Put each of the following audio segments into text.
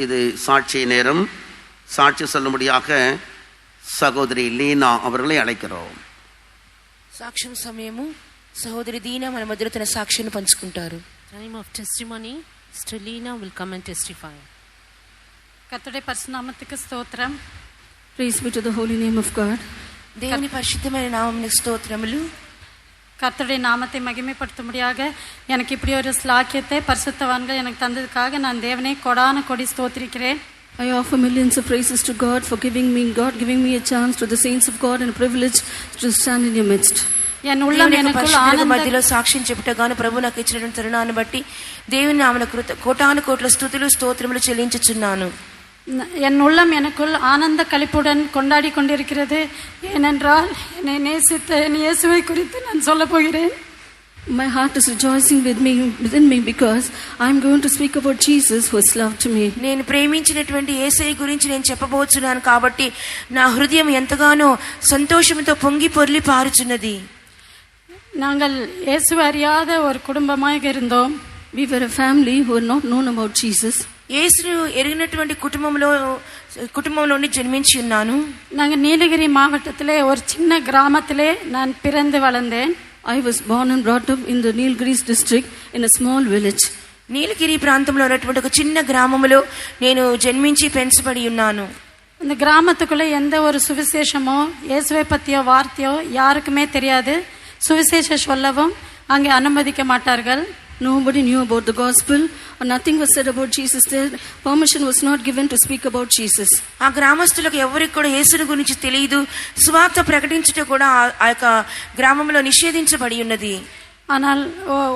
இது சாட்சி நேரம். சாட்சி சொல்லும்படியாக సహోదరి లీనా அவர்களை అழைக்கிறோம். సాక్ష్యం సమయము. సహోదరి దీనా మన మధ్యలో తన సాక్ష్యాన్ని పంచుకుంటారు. Time of testimony. Sister Leena will come and testify. கர்த்தருடைய பரிசுத்த நாமத்துக்கு ஸ்தோத்திரம். Praise be to the holy name of God. దేవుని పరిశుద్ధమైన నామమునకు స్తోత్రములు. கர்த்தருடைய நாமத்தை மகிமைப்படுத்தும்படியாக எனக்கு இப்படி ஒரு ஸ்லாக்கியத்தை பரிசுத்தவான்கள் எனக்கு தந்ததுக்காக நான் தேவனை கொடான கொடி ஸ்தோத்திரிக்கிறேன். I offer millions of praises to God for giving me a chance, to the saints of God, and a privilege to stand in your midst. ఎన్ ఉల్లం ఎనకుల్ ఆనంద మధ్యలో సాక్ష్యం చెప్పుటగాను ప్రభు నాకు ఇచ్చినటువంటి తరుణాన్ని బట్టి దేవుని నామమునకు కోటాను కోట్ల స్తుతులు స్తోత్రములు చెల్లించుచున్నాను. என் உள்ளம் எனக்குள் ஆனந்த களிப்புடன் கொண்டாடி கொண்டிருக்கிறது. ஏனென்றால் என்னை நேசித்த என் இயேசுவை குறித்து நான் சொல்ல போகிறேன். My heart is rejoicing within me because I am going to speak about Jesus who has loved me. నేను ప్రేమించినటువంటి యేసయ్య గురించి నేను చెప్పబోతున్నాను కాబట్టి నా హృదయం ఎంతగానో సంతోషంతో పొంగి పొర్లి పారుచున్నది. நாங்கள் இயேசுவை அறியாத ஒரு குடும்பமாக இருந்தோம். We were a family who had not known about Jesus. యేసును ఎరిగినటువంటి కుటుంబంలోని జన్మించి ఉన్నాను. நாங்கள் நீலகிரி மாவட்டத்திலே ஒரு சின்ன கிராமத்திலே நான் பிறந்து வளர்ந்தேன். I was born and brought up in the Nilgiris district in a small village. నీలగిరి ప్రాంతంలో ఉన్నటువంటి ఒక చిన్న గ్రామములో నేను జన్మించి పెంచబడి ఉన్నాను. இந்த கிராமத்துக்குள்ள எந்த ஒரு சுவிசேஷமோ இயேசுவை பற்றிய வார்த்தையோ யாருக்குமே தெரியாது. சுவிசேஷம் சொல்லவும் அங்கே அனுமதிக்க மாட்டார்கள். Nobody knew about the gospel, or nothing was said about Jesus there. Permission was not given to speak about Jesus. ఆ గ్రామస్తులకు ఎవరికి కూడా యేసుని గురించి తెలియదు. సువార్త ప్రకటించుట కూడా ఆ యొక్క గ్రామంలో నిషేధించబడి ఉన్నది. ஆனால்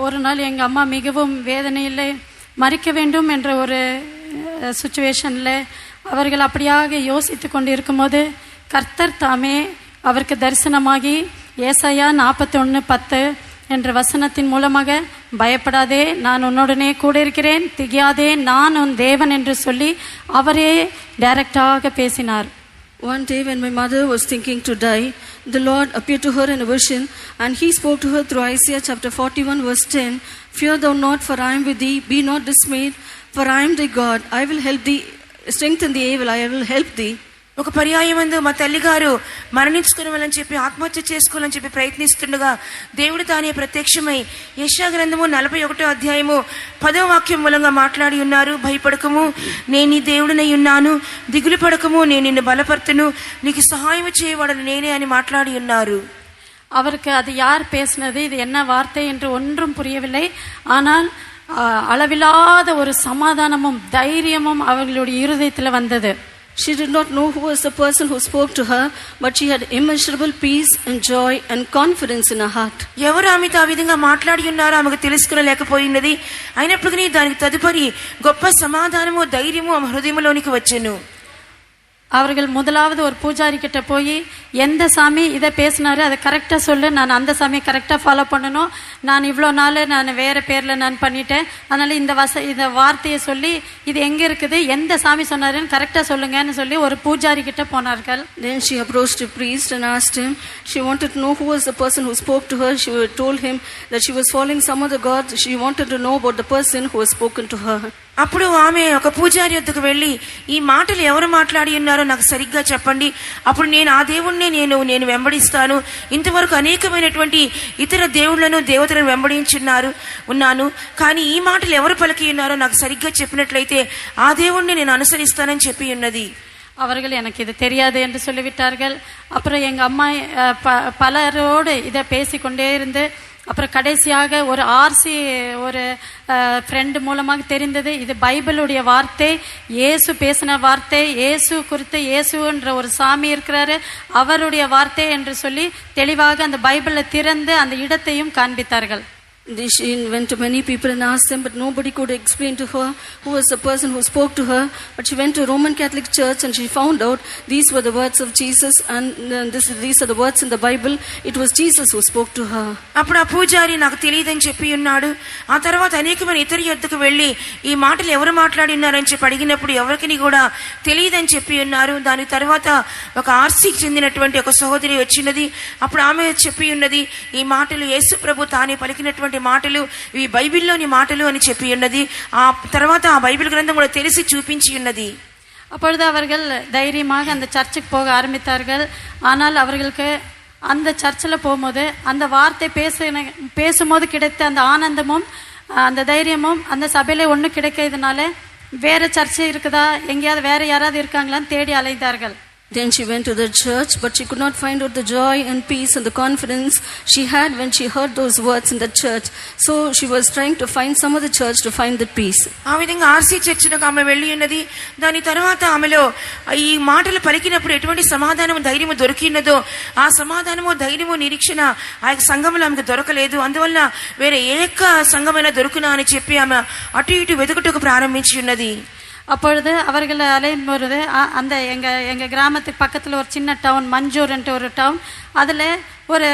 ஒரு நாள் எங்க அம்மா மிகவும் வேதனையில் மறிக்க வேண்டும் என்ற ஒரு சிச்சுவேஷன்ல அவர்கள் அப்படியாக யோசித்து கொண்டு இருக்கும்போது கர்த்தர் தாமே அவருக்கு தரிசனமாகி ஏசாயா 41:10 என்ற வசனத்தின் மூலமாக பயப்படாதே, நான் உன்னுடனே கூட இருக்கிறேன், திகையாதே, நான் உன் தேவன் என்று சொல்லி அவரே டைரக்டாக பேசினார். One day when my mother was thinking to die, the Lord appeared to her in a vision and he spoke to her through Isaiah chapter 41:10. Fear thou not, for I am with thee, be not dismayed, for I am thy God, I will help thee, strengthen thee, I will help thee. ఒక పర్యాయమందు మా తల్లిగారు మరణించుకోవాలని చెప్పి ఆత్మహత్య చేసుకోవాలని చెప్పి ప్రయత్నిస్తుండగా దేవుడు తానే ప్రత్యక్షమై యెషయా గ్రంథము 41వ అధ్యాయము 10వ వాక్యం మూలంగా మాట్లాడి ఉన్నారు. భయపడకము, నేను నీ దేవుడినై ఉన్నాను, దిగులు పడకము, నేను నిన్ను బలపర్తును, నీకు సహాయం చేయవాడని నేనే అని మాట్లాడి ఉన్నారు. அவருக்கு அது யார் பேசினது, இது என்ன வார்த்தை என்று ஒன்றும் புரியவில்லை. ஆனால் அளவில்லாத ஒரு சமாதானமும் தைரியமும் அவர்களுடைய இருதயத்தில் வந்தது. She did not know who was the person who spoke to her, but she had immeasurable peace and joy and confidence in her heart. ఎవరు ఆమెతో ఆ విధంగా మాట్లాడి ఉన్నారో ఆమెకు తెలుసుకోలేకపోయినది. అయినప్పటికీ దానికి తదుపరి గొప్ప సమాధానము ధైర్యము ఆమె హృదయంలోనికి వచ్చెను. அவர்கள் முதலாவது ஒரு பூஜாரி கிட்ட போய் எந்த சாமி இதை பேசினாரு அதை கரெக்டாக சொல்லு, நான் அந்த சாமியை கரெக்டாக ஃபாலோ பண்ணணும், நான் இவ்வளோ நாள் நான் வேறு பேரில் நான் பண்ணிட்டேன், அதனால் இந்த வார்த்தையை சொல்லி இது எங்கே இருக்குது, எந்த சாமி சொன்னாருன்னு கரெக்டாக சொல்லுங்கன்னு சொல்லி ஒரு பூஜாரி கிட்ட போனார்கள். Then she approached a priest and asked him. She wanted to know who was the person who spoke to her. She told him that she was following some other god. She wanted to know about the person who was spoken to her. అప్పుడు ఆమె ఒక పూజారి వద్దకు వెళ్ళి ఈ మాటలు ఎవరు మాట్లాడి ఉన్నారో నాకు సరిగ్గా చెప్పండి, అప్పుడు నేను ఆ దేవుణ్ణి నేను వెంబడిస్తాను. ఇంతవరకు అనేకమైనటువంటి ఇతర దేవుళ్లను దేవతలను ఉన్నాను, కానీ ఈ మాటలు ఎవరు పలికి ఉన్నారో నాకు సరిగ్గా చెప్పినట్లయితే ఆ దేవుణ్ణి నేను అనుసరిస్తానని చెప్పి ఉన్నది. அவர்கள் எனக்கு இது தெரியாது என்று சொல்லிவிட்டார்கள். அப்புறம் எங்க அம்மா பலரோடு இதை பேசிக்கொண்டே இருந்து அப்புறம் கடைசியாக ஒரு ஒரு ஃப்ரெண்டு மூலமாக தெரிந்தது இது பைபிளுடைய வார்த்தை, இயேசு பேசின வார்த்தை, இயேசு குறித்து இயேசுன்ற ஒரு சாமி இருக்கிறாரு அவருடைய வார்த்தை என்று சொல்லி தெளிவாக அந்த பைபிளை திறந்து அந்த இடத்தையும் காண்பித்தார்கள். She went to many people and asked them, but nobody could explain to her who was the person who spoke to her. But she went to a Roman Catholic church and she found out these were the words of Jesus and these are the words in the Bible. It was Jesus who spoke to her. అప్పుడు ఆ పూజారి నాకు తెలియదని చెప్పి ఉన్నాడు. ఆ తర్వాత అనేకమైన ఇతర యొద్దకు వెళ్ళి ఈ మాటలు ఎవరు మాట్లాడి ఉన్నారని చెప్పి అడిగినప్పుడు ఎవరికి కూడా తెలియదని చెప్పి ఉన్నారు. దాని తర్వాత ఒక ఆర్సీకి చెందినటువంటి ఒక సహోదరి వచ్చినది. అప్పుడు ఆమె చెప్పి ఉన్నది ఈ మాటలు యేసు ప్రభు తానే పలికినటువంటి చెప్పినటువంటి మాటలు ఇవి బైబిల్లోని మాటలు అని చెప్పి ఉన్నది. ఆ తర్వాత ఆ బైబిల్ గ్రంథం కూడా తెలిసి చూపించి ఉన్నది. அப்பொழுது அவர்கள் தைரியமாக அந்த சர்ச்சுக்கு போக ஆரம்பித்தார்கள். ஆனால் அவர்களுக்கு அந்த சர்ச்சில் போகும்போது அந்த வார்த்தை பேசும்போது கிடைத்த அந்த ஆனந்தமும் அந்த தைரியமும் அந்த சபையில ஒன்று கிடைக்கிறதுனால வேற சர்ச்சை இருக்குதா, எங்கேயாவது வேற யாராவது இருக்காங்களான்னு தேடி அலைந்தார்கள். Then she went to the church, but she could not find out the joy and peace and the confidence she had when she heard those words in the church. So she was trying to find some other church to find that peace. ఆ విధంగా RC చర్చికి ఆమె వెళ్ళి ఉన్నది. దాని తర్వాత ఆమెలో ఈ మాటలు పలికినప్పుడు ఎటువంటి సమాధానము ధైర్యము దొరికినదో ఆ సమాధానము ధైర్యము నిరీక్షణ ఆ సంఘంలో ఆమెకు దొరకలేదు. అందువల్ల వేరే ఏక సంఘమైనా దొరుకునా అని చెప్పి ఆమె అటు ఇటు వెతుకుటకు ప్రారంభించి ఉన్నది. அப்பொழுது அவர்கள் அலையும் பொழுது அந்த எங்க கிராமத்துக்கு பக்கத்தில் ஒரு சின்ன டவுன் மஞ்சூர் என்ற ஒரு டவுன், அதில் ஒரு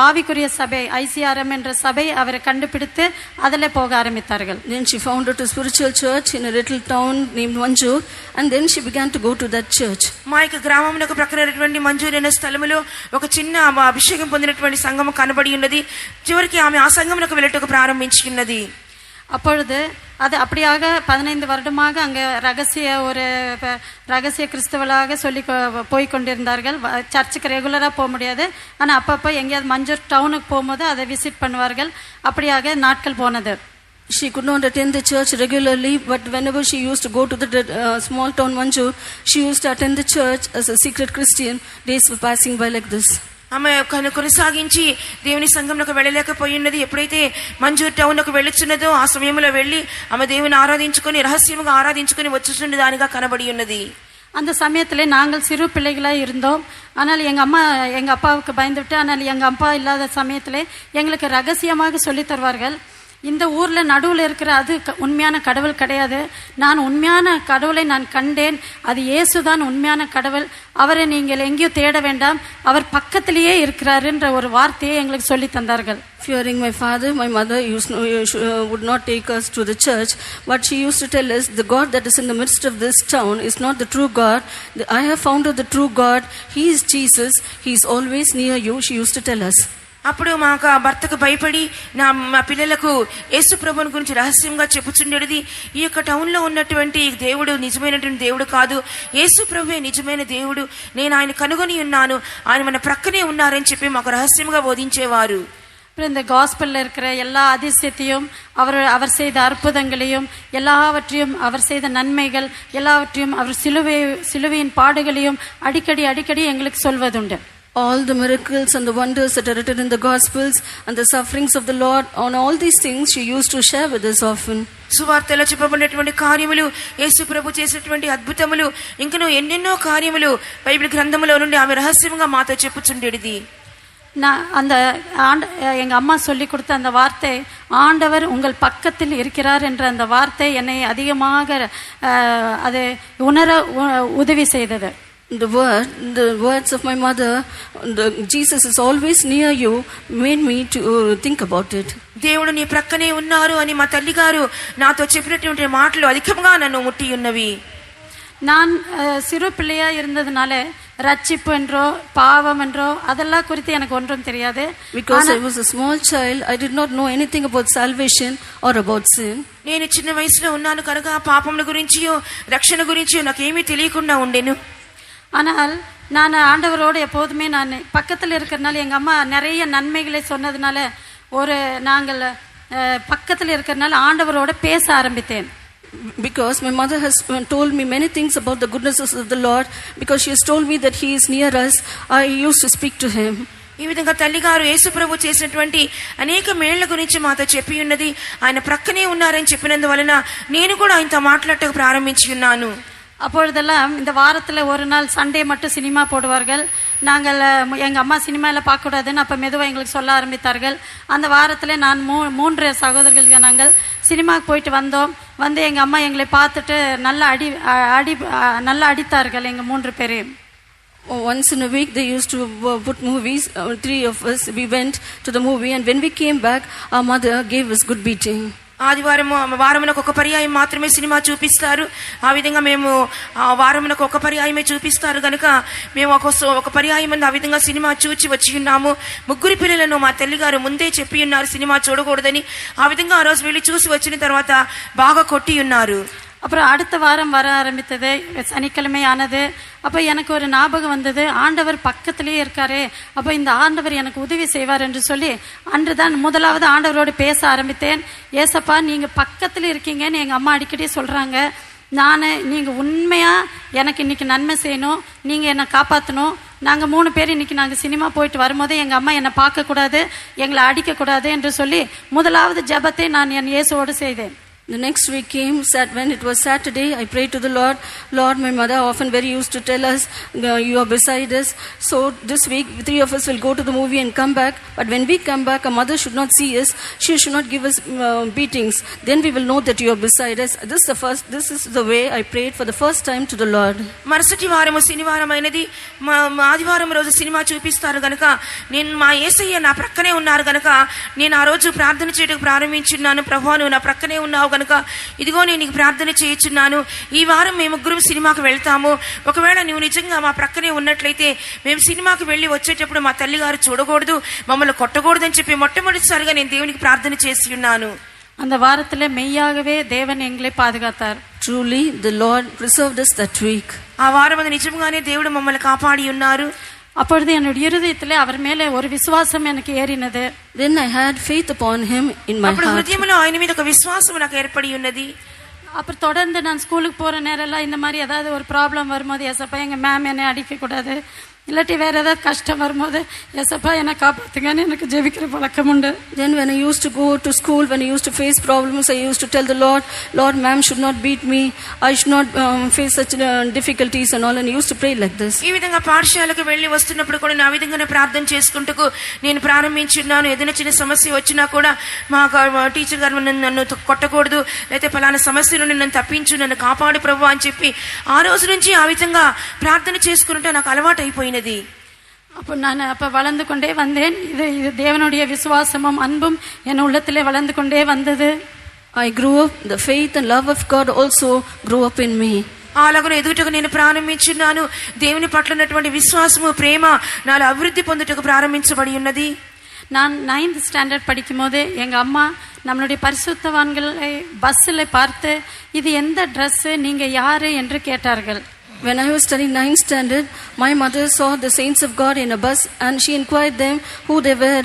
ஆவிக்குரிய சபை ICRM என்ற சபை அவரை கண்டுபிடித்து அதில் போக ஆரம்பித்தார்கள். Then she founded a spiritual church in a little town named Manjur, and then she began to go to that church. మా యొక్క గ్రామంలో ప్రక్కనటువంటి మంజూర్ అనే స్థలములో ఒక చిన్న అభిషేకం పొందినటువంటి సంఘము కనబడి ఉన్నది. చివరికి ఆమె ఆ సంఘమునకు వెళ్ళటకు ప్రారంభించి ఉన్నది. அப்பொழுது அது அப்படியாக 15 வருடமாக அங்கே ரகசிய கிறிஸ்தவளாக சொல்லி போய்கொண்டிருந்தார்கள். சர்ச்சுக்கு ரெகுலராக போக முடியாது, ஆனால் அப்பப்போ எங்கேயாவது மஞ்சூர் டவுனுக்கு போகும்போது அதை விசிட் பண்ணுவார்கள். அப்படியாக நாட்கள் போனது. She could not attend the church regularly, but whenever she used to go to the small town Manjur, she used to attend the church as a secret Christian. Days were passing by like this. ఆమె కొనసాగించి దేవుని సంఘంలోకి వెళ్ళలేకపోయినది. ఎప్పుడైతే మంజూర్ టౌన్లోకి వెళ్ళుచున్నదో ఆ సమయంలో వెళ్ళి ఆమె దేవుని ఆరాధించుకొని రహస్యంగా ఆరాధించుకొని వచ్చుచున్న దానిగా కనబడి ఉన్నది. அந்த சமயத்திலே நாங்கள் சிறு பிள்ளைகளாக இருந்தோம். ஆனால் எங்கள் அப்பாவுக்கு பயந்துவிட்டு, ஆனால் எங்கள் அப்பா இல்லாத சமயத்திலே எங்களுக்கு ரகசியமாக சொல்லி தருவார்கள். இந்த ஊரில் நடுவில் இருக்கிற அது உண்மையான கடவுள் கிடையாது, நான் உண்மையான கடவுளை நான் கண்டேன், அது இயேசுதான் உண்மையான கடவுள், அவரை நீங்கள் எங்கேயும் தேட வேண்டாம், அவர் பக்கத்திலேயே இருக்கிறாருன்ற ஒரு வார்த்தையை எங்களுக்கு சொல்லி தந்தார்கள். Fearing my father, my mother would not take us to the church, but she used to tell us, the God that is in the midst of this town is not the true God. I have found out the true God. He is Jesus. He is always near you. She used to tell us. అప్పుడు మాకు ఆ భర్తకు భయపడి మా పిల్లలకు యేసు ప్రభువుని గురించి రహస్యంగా చెప్పుచుండేది. ఈ యొక్క టౌన్లో ఉన్నటువంటి దేవుడు నిజమైనటువంటి దేవుడు కాదు, యేసు ప్రభువే నిజమైన దేవుడు, నేను ఆయన కనుగొని ఉన్నాను, ఆయన మన ప్రక్కనే ఉన్నారని చెప్పి మాకు రహస్యంగా బోధించేవారు. இந்த காஸ்பல்ல இருக்கிற எல்லா அதிசயத்தையும் அவர் செய்த அற்புதங்களையும் எல்லாவற்றையும் அவர் செய்த நன்மைகள் எல்லாவற்றையும் அவர் சிலுவையின் பாடுகளையும் அடிக்கடி எங்களுக்கு சொல்வதுண்டு. All the miracles and the wonders that are written in the Gospels and the sufferings of the Lord, on all these things she used to share with us often. సువార్తలో చెప్పబడినటువంటి కార్యములు, యేసు ప్రభు చేసినటువంటి అద్భుతములు, ఇంకనూ ఎన్నెన్నో కార్యములు బైబిల్ గ్రంథములో నుండి ఆమె రహస్యంగా మాతో చెప్పుచుండేది. அந்த எங்க அம்மா சொல்லி கொடுத்த அந்த வார்த்தை, ஆண்டவர் உங்கள் பக்கத்தில் இருக்கிறார் என்ற அந்த வார்த்தை என்னை அதிகமாக அது உணர உதவி செய்தது. The words of my mother, Jesus is always near you, made me to think about it. దేవుడు నీ ప్రక్కనే ఉన్నారు అని మా తల్లి గారు నాతో చెప్పినటువంటి మాటలు అధికంగా నన్ను ముట్టి ఉన్నవి. நான் சிறு பிள்ளையா இருந்ததுனால ரட்சிப்பு என்றோ பாவம் என்றோ அதெல்லாம் குறித்து எனக்கு ஒன்றும் தெரியாது. Because I was a small child, I did not know anything about salvation or about sin. నేను చిన్న వయసులో ఉన్నాను కనుక పాపముల గురించియో రక్షణ గురించియో నాకేమీ తెలియకుండా ఉండేను. ஆனால் நான் ஆண்டவரோடு எப்போதுமே நான் பக்கத்தில் இருக்கிறதுனால எங்கள் அம்மா நிறைய நன்மைகளை சொன்னதுனால நாங்கள் பக்கத்தில் இருக்கிறதுனால ஆண்டவரோட பேச ஆரம்பித்தேன். Because my mother has told me many things about the goodnesses of the Lord, because she has told me that He is near us, I used to speak to Him. ఈ విధంగా తల్లిగారు యేసు ప్రభు చేసినటువంటి అనేక మేళ్ల గురించి మాతో చెప్పి ఉన్నది. ఆయన ప్రక్కనే ఉన్నారని చెప్పినందువలన నేను కూడా ఆయనతో మాట్లాడటకు ప్రారంభించి ఉన్నాను. அப்பொழுதெல்லாம் இந்த வாரத்தில் ஒரு நாள் சண்டே மட்டும் சினிமா போடுவார்கள். நாங்கள் எங்கள் அம்மா சினிமாவில் பார்க்கக்கூடாதுன்னு அப்போ மெதுவாக எங்களுக்கு சொல்ல ஆரம்பித்தார்கள். அந்த வாரத்தில் நான் 3 சகோதரர்களுக்கு நாங்கள் சினிமாவுக்கு போயிட்டு வந்து எங்கள் அம்மா எங்களை பார்த்துட்டு நல்லா அடித்தார்கள் எங்கள் 3 பேரையும். Once in a week they used to put movies. 3 of us, we went to the movie, and when we came back our mother gave us good beating. వారమునకు ఒక పర్యాయం మాత్రమే సినిమా చూపిస్తారు. ఆ విధంగా మేము వారమునకు ఒక పర్యాయమే చూపిస్తారు కనుక మేము ఒక పర్యాయం మంది ఆ విధంగా సినిమా చూచి వచ్చి ఉన్నాము. ముగ్గురు పిల్లలను మా తల్లిగారు ముందే చెప్పి ఉన్నారు సినిమా చూడకూడదని. ఆ విధంగా ఆ రోజు వెళ్ళి చూసి వచ్చిన తర్వాత బాగా కొట్టి ఉన్నారు. அப்புறம் அடுத்த வாரம் வர ஆரம்பித்தது, சனிக்கிழமை ஆனது. அப்போ எனக்கு ஒரு ஞாபகம் வந்தது, ஆண்டவர் பக்கத்திலேயே இருக்காரு, அப்போ இந்த ஆண்டவர் எனக்கு உதவி செய்வார் என்று சொல்லி அன்று தான் முதலாவது ஆண்டவரோடு பேச ஆரம்பித்தேன். ஏசப்பா நீங்கள் பக்கத்தில் இருக்கீங்கன்னு எங்கள் அம்மா அடிக்கடி சொல்கிறாங்க. நீங்கள் உண்மையாக எனக்கு இன்னைக்கு நன்மை செய்யணும், நீங்கள் என்னை காப்பாற்றணும். நாங்கள் 3 பேர் இன்னைக்கு நாங்கள் சினிமா போயிட்டு வரும்போது எங்கள் அம்மா என்னை பார்க்கக்கூடாது, எங்களை அடிக்கக்கூடாது என்று சொல்லி முதலாவது ஜெபத்தை நான் என் இயேசுவோடு செய்தேன். The next week came, when it was Saturday, I prayed to the Lord. Lord, my mother often very used to tell us, you are beside us. So this week, 3 of us will go to the movie and come back. But when we come back, our mother should not see us. She should not give us beatings. Then we will know that you are beside us. This is the way I prayed for the first time to the Lord. మరుసటి వారము శనివారమైనది, ఆదివారం రోజు cinema చూపిస్తారు గనక నేను మా యేసయ్య నా ప్రక్కనే ఉన్నారు గనక నేను ఆ రోజు ప్రార్థన చేయడానికి ప్రారంభించున్నాను. ప్రభువా నువ్వు నా ప్రక్కనే ఉన్నావు కనుక ఇదిగో నేను నీకు ప్రార్థన చేయించున్నాను. ఈ వారం మేము ముగ్గురు సినిమాకి వెళ్తాము. ఒకవేళ నువ్వు నిజంగా మా ప్రక్కనే ఉన్నట్లయితే మేము సినిమాకి వెళ్ళి వచ్చేటప్పుడు మా తల్లిగారు చూడకూడదు, మమ్మల్ని కొట్టకూడదు అని చెప్పి మొట్టమొదటిసారిగా నేను దేవునికి ప్రార్థన చేసి ఉన్నాను. அந்த வாரத்திலே மெய்யாகவே தேவன் எங்களை பாதுகாத்தார். Truly the Lord preserved us that week. ఆ వారం నిజంగానే దేవుడు మమ్మల్ని కాపాడి ఉన్నారు. அப்பொழுது என்னுடைய இருதயத்திலே அவர் மேலே ஒரு விசுவாசம் எனக்கு ஏறினது. Then I had faith upon him in my అప్పుడు heart. హృదయంలో ఆయన మీద ఒక విశ్వాసం నాకు ఏర్పడి ఉన్నది. அப்புறம் தொடர்ந்து நான் ஸ்கூலுக்கு போற நேரம்லாம் இந்த மாதிரி ஏதாவது ஒரு ப்ராப்ளம் வரும்போது, ஏசப்பா எங்க மேம் என்னை அடிக்க கூடாது, இல்லாட்டி வேற ஏதாவது கஷ்டம் வரும்போது ஏசப்பா என்னை காப்பாத்துங்கன்னு எனக்கு ஜெபிக்கிற பழக்கம் உண்டு. Then when I used to go to school, when I used to face problems, I used to tell the Lord, Lord, ma'am should not beat me, I should not face such difficulties and all, and I used to pray like this. ఈ విధంగా పాఠశాలకు వెళ్ళి వస్తున్నప్పుడు కూడా నా విధంగానే ప్రార్థన చేసుకుంటూ నేను ప్రారంభించున్నాను. ఏదైనా చిన్న సమస్య వచ్చినా కూడా మా టీచర్ గారు నన్ను కొట్టకూడదు, లేకపోతే పలానా సమస్య నుండి నన్ను తప్పించు, నన్ను కాపాడు ప్రభు అని చెప్పి ఆ రోజు నుంచి ఆ విధంగా ప్రార్థన చేసుకుంటే నాకు అలవాటు అయిపోయినది. அப்போ நான் வளர்ந்து கொண்டே வந்தேன். இது தேவனுடைய விசுவாசமும் அன்பும் என் உள்ளத்திலே வளர்ந்து கொண்டே வந்தது. I grew up, the faith and love of God also grew up in me. అలాగనే ఎదుగుటకు నేను ప్రారంభించున్నాను. దేవుని పట్ల ఉన్నటువంటి విశ్వాసము, ప్రేమ నాలో అభివృద్ధి పొందుటకు ప్రారంభించబడి ఉన్నది. நான் 9th ஸ்டாண்டர்ட் படிக்கும் போது எங்க அம்மா நம்மளுடைய பரிசுத்தவான்களை பஸ்ஸில் பார்த்து இது எந்த ட்ரெஸ், நீங்க யாரு என்று கேட்டார்கள். When I was studying 9th standard, my mother saw the saints of God in a bus and she inquired them who they were.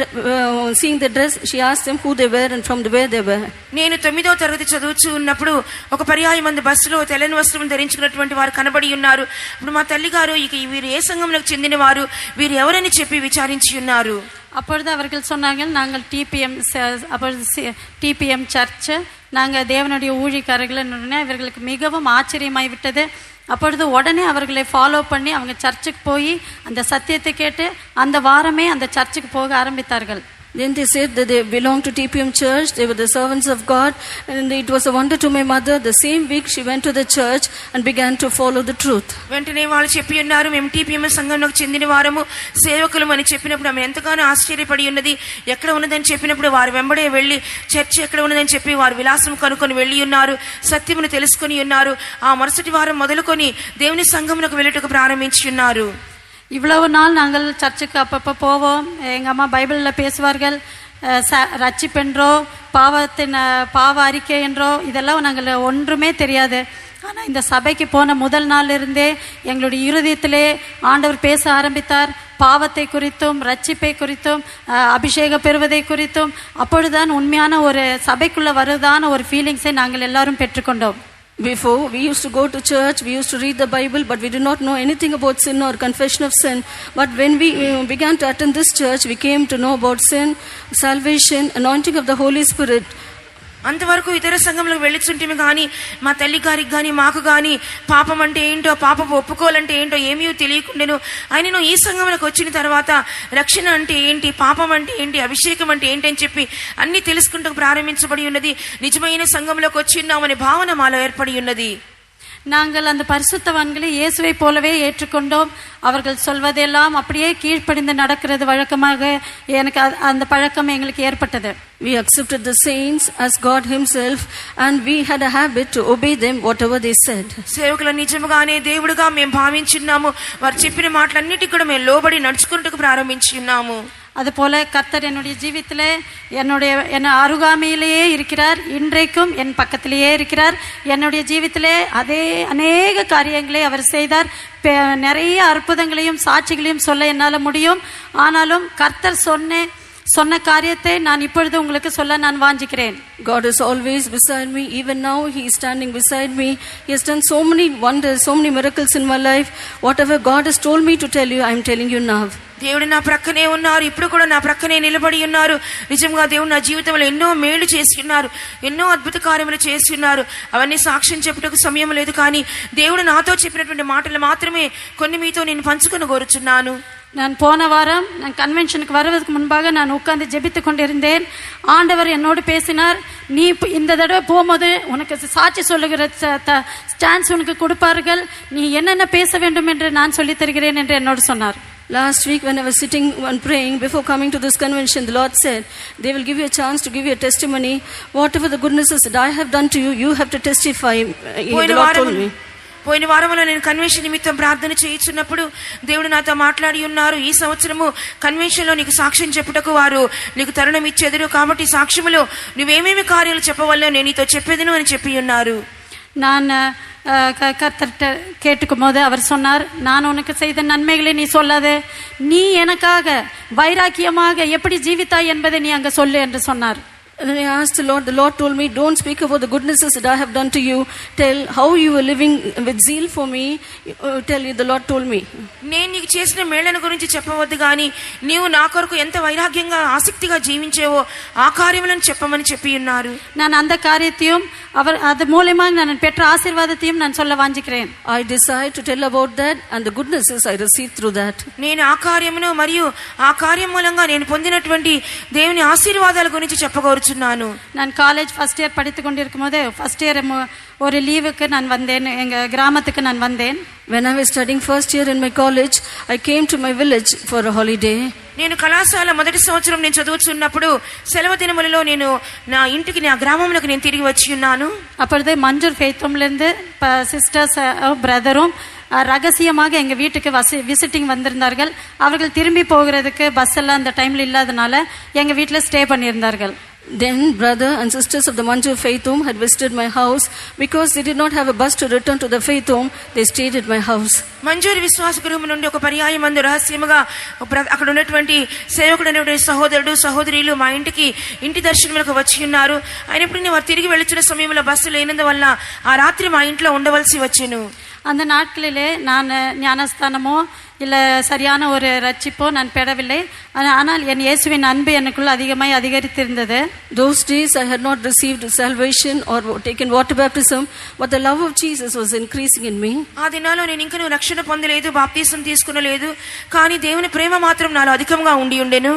Seeing the dress, she asked them who they were and from where they were. నేను 9వ తరగతి చదువుతూ ఉన్నప్పుడు ఒక పర్యాయం మంది బస్సులో తెల్లని వస్త్రం ధరించుకున్నటువంటి వారు కనబడి ఉన్నారు. ఇప్పుడు మా తల్లిగారు ఇక వీరు ఏ సంఘంలోకి చెందిన వారు, వీరు ఎవరని చెప్పి విచారించి ఉన్నారు. அப்பொழுது அவர்கள் சொன்னார்கள், நாங்கள் டிபிஎம் சர்ச், நாங்கள் தேவனுடைய ஊழியக்காரர்கள். இவர்களுக்கு மிகவும் ஆச்சரியமாய் விட்டது. அப்பொழுது உடனே அவர்களை ஃபாலோ பண்ணி அவங்க சர்ச்சுக்கு போய் அந்த சத்தியத்தை கேட்டு அந்த வாரமே அந்த சர்ச்சுக்கு போக ஆரம்பித்தார்கள். Then they said that they belonged to TPM church, they were the servants of God, and it was a wonder to my mother. The same week she went to the church and began to follow the truth. వెంటనే వాళ్ళు చెప్పి ఉన్నారు, మేము TPM సంఘంలోకి చెందిన వారము, సేవకులు అని చెప్పినప్పుడు ఆమె ఎంతగానో ఆశ్చర్యపడి ఉన్నది. ఎక్కడ ఉన్నదని చెప్పినప్పుడు వారు వెంబడే వెళ్ళి చర్చ్ ఎక్కడ ఉన్నదని చెప్పి వారు విలాసం కనుక్కొని వెళ్ళి ఉన్నారు, సత్యమును తెలుసుకొని ఉన్నారు. ఆ మరుసటి వారం మొదలుకొని దేవుని సంఘంలోకి వెళ్ళుటకు ప్రారంభించి ఉన్నారు. இவ்வளவு நாள் நாங்கள் சர்ச்சுக்கு அப்பப்போ போவோம். எங்கள் அம்மா பைபிளில் பேசுவார்கள். ரட்சிப்பென்றோ பாவ அறிக்கை என்றோ இதெல்லாம் நாங்கள் ஒன்றுமே தெரியாது. ஆனால் இந்த சபைக்கு போன முதல் நாள் இருந்தே எங்களுடைய இருதயத்திலே ஆண்டவர் பேச ஆரம்பித்தார். பாவத்தை குறித்தும் ரட்சிப்பை குறித்தும் அபிஷேகம் பெறுவதை குறித்தும். அப்பொழுதுதான் உண்மையான ஒரு சபைக்குள்ளே வருவதான ஒரு ஃபீலிங்ஸை நாங்கள் எல்லாரும் பெற்றுக்கொண்டோம். Before, we used to go to church, we used to read the Bible, but we did not know anything about sin or confession of sin. But when we began to attend this church, we came to know about sin, salvation, anointing of the Holy Spirit. అంతవరకు ఇతర సంఘంలోకి వెళ్ళిచుంటిమి కానీ మా తల్లి గారికి కానీ మాకు కానీ పాపం అంటే ఏంటో, పాపం ఒప్పుకోవాలంటే ఏంటో ఏమీ తెలియకుండాను. ఆయనను ఈ సంఘంలోకి వచ్చిన తర్వాత రక్షణ అంటే ఏంటి, పాపం అంటే ఏంటి, అభిషేకం అంటే ఏంటి అని చెప్పి అన్ని తెలుసుకుంటూ ప్రారంభించబడి ఉన్నది. నిజమైన సంఘంలోకి వచ్చి ఉన్నామనే భావన మాలో ఏర్పడి ఉన్నది. நாங்கள் அந்த பரிசுத்தவான்களை இயேசுவை போலவே ஏற்றுக்கொண்டோம். அவர்கள் சொல்வதெல்லாம் அப்படியே கீழ்ப்படிந்து நடக்கிறது வழக்கமாக எனக்கு அந்த பழக்கம் எங்களுக்கு ஏற்பட்டது. We accepted the saints as God himself and we had a habit to obey them whatever they said. సేవకుల నిజముగానే దేవుడిగా మేము భావించున్నాము. వారు చెప్పిన మాటలన్నిటికీ కూడా మేము లోబడి నడుచుకుంటూ ప్రారంభించి ఉన్నాము. அதுபோல கர்த்தர் என்னுடைய ஜீவித்திலே என்ன அருகாமையிலேயே இருக்கிறார். இன்றைக்கும் என் பக்கத்திலேயே இருக்கிறார். என்னுடைய ஜீவித்திலே அதே அநேக காரியங்களை அவர் செய்தார். நிறைய அற்புதங்களையும் சாட்சிகளையும் சொல்ல என்னால் முடியும். ஆனாலும் கர்த்தர் சொன்ன காரியத்தை நான் இப்பொழுது உங்களுக்கு சொல்ல நான் வாஞ்சிக்கிறேன். God is always beside me. Even now he is standing beside me. He has done so many wonders, so many miracles in my life. Whatever God has told me to tell you, I am telling you now. దేవుడు నా ప్రక్కనే ఉన్నారు. ఇప్పుడు కూడా నా ప్రక్కనే నిలబడి ఉన్నారు. నిజంగా దేవుడు నా జీవితంలో ఎన్నో మేలు చేసి ఉన్నారు. ఎన్నో అద్భుత కార్యములు చేసి ఉన్నారు. అవన్నీ సాక్ష్యం చెప్పుటకు సమయం లేదు. కానీ దేవుడు నాతో చెప్పినటువంటి మాటలు మాత్రమే కొన్ని మీతో నేను పంచుకొని కోరుచున్నాను. நான் போன வாரம் நான் கன்வென்ஷனுக்கு வருவதற்கு முன்பாக நான் உட்கார்ந்து ஜெபித்து கொண்டிருந்தேன். ஆண்டவர் என்னோடு பேசினார். நீ இந்த தடவை போகும்போது உனக்கு சாட்சி சொல்லுகிற சான்ஸ் உனக்கு கொடுப்பார்கள். நீ என்னென்ன பேச வேண்டும் என்று நான் சொல்லித் தருகிறேன் என்று என்னோடு சொன்னார். Last week when I was sitting and praying before coming to this convention, the Lord said, they will give you a chance to give you a testimony. Whatever the goodnesses that I have done to you, you have to testify. The Lord told me. పోయిన వారంలో నేను convention నిమిత్తం ప్రార్థన చేయించున్నప్పుడు దేవుడు నాతో మాట్లాడి ఉన్నారు. ఈ సంవత్సరము కన్వెన్షన్ లో నీకు సాక్ష్యం చెప్పుటకు వారు నీకు తరుణం ఇచ్చేదురు. కాబట్టి సాక్ష్యములో నువ్వేమేమి కార్యాలు చెప్పవల్లో నేను నీతో చెప్పేదను అని చెప్పి ఉన్నారు. நான் கர்த்தர்கிட்ட கேட்டுக்கும் போது அவர் சொன்னார், நான் உனக்கு செய்த நன்மைகளை நீ சொல்லாத, நீ எனக்காக வைராக்கியமாக எப்படி ஜீவித்தாய் என்பதை நீ அங்க சொல்லு என்று சொன்னார். And then I asked the Lord told me, don't speak about the goodnesses that I have done to you. Tell how you were living with zeal for me. Tell you, the Lord told me. నేను నీకు చేసిన మేళ్లను గురించి చెప్పవద్దు గాని నీవు నా కొరకు ఎంత వైరాగ్యంగా ఆసక్తిగా జీవించేవో ఆ కార్యములను చెప్పమని చెప్పి ఉన్నారు. நான் அந்த காரியத்தையும் அவர் அது மூலமாக நான் பெற்ற ஆசீர்வாதத்தையும் நான் சொல்ல வாஞ்சிக்கிறேன். I decide to tell about that and the goodnesses I received through that. నేను ఆ కార్యమును మరియు ఆ కార్యం మూలంగా నేను పొందినటువంటి దేవుని ఆశీర్వాదాల గురించి చెప్పగోరుచున్నాను. நான் காலேஜ் ஃபர்ஸ்ட் இயர் படித்துக் கொண்டிருக்கும் போது ஃபர்ஸ்ட் இயர் ஒரு லீவுக்கு நான் வந்தேன். எங்க கிராமத்துக்கு நான் வந்தேன். When I was studying first year in my college, I came to my village for a holiday. నేను కళాశాల మొదటి సంవత్సరం నేను చదువుతున్నప్పుడు సెలవు దినములలో నేను నా ఇంటికి నా గ్రామంలోకి నేను తిరిగి వచ్చి ఉన్నాను. அப்பொழுது மஞ்சூர் ஃபெய்த்தோம்லேருந்து சிஸ்டர்ஸ் பிரதரும் ரகசியமாக எங்கள் வீட்டுக்கு விசிட்டிங் வந்திருந்தார்கள். அவர்கள் திரும்பி போகிறதுக்கு பஸ் எல்லாம் அந்த டைமில் இல்லாதனால எங்கள் வீட்டில் stay பண்ணியிருந்தார்கள். Then brother and sisters of the Manjur Faith Home had visited my house. Because they did not have a bus to return to the Faith Home, they stayed at my house. మంజూరు విశ్వాస గృహం నుండి ఒక పర్యాయం మందు రహస్యముగా అక్కడ ఉన్నటువంటి సేవకుడైనటువంటి సహోదరుడు సహోదరులు మా ఇంటి దర్శనములకు వచ్చి ఉన్నారు. అయినప్పుడు వారు తిరిగి వెళ్తున్న సమయంలో బస్సు లేనందువల్ల ఆ రాత్రి మా ఇంట్లో ఉండవలసి వచ్చెను. அந்த நாட்களிலே நான் ஞானஸ்தானமோ இல்லை சரியான ஒரு ரட்சிப்போ நான் பெறவில்லை. ஆனால் என் இயேசுவின் அன்பு எனக்குள் அதிகமாய் அதிகரித்திருந்தது. Those days I had not received salvation or taken water baptism, but the love of Jesus was increasing in me. ఆ దినాల్లో నేను ఇంకా రక్షణ పొందలేదు, బాప్తిసం తీసుకునలేదు. కానీ దేవుని ప్రేమ మాత్రం నాలో అధికంగా ఉండి ఉండెను.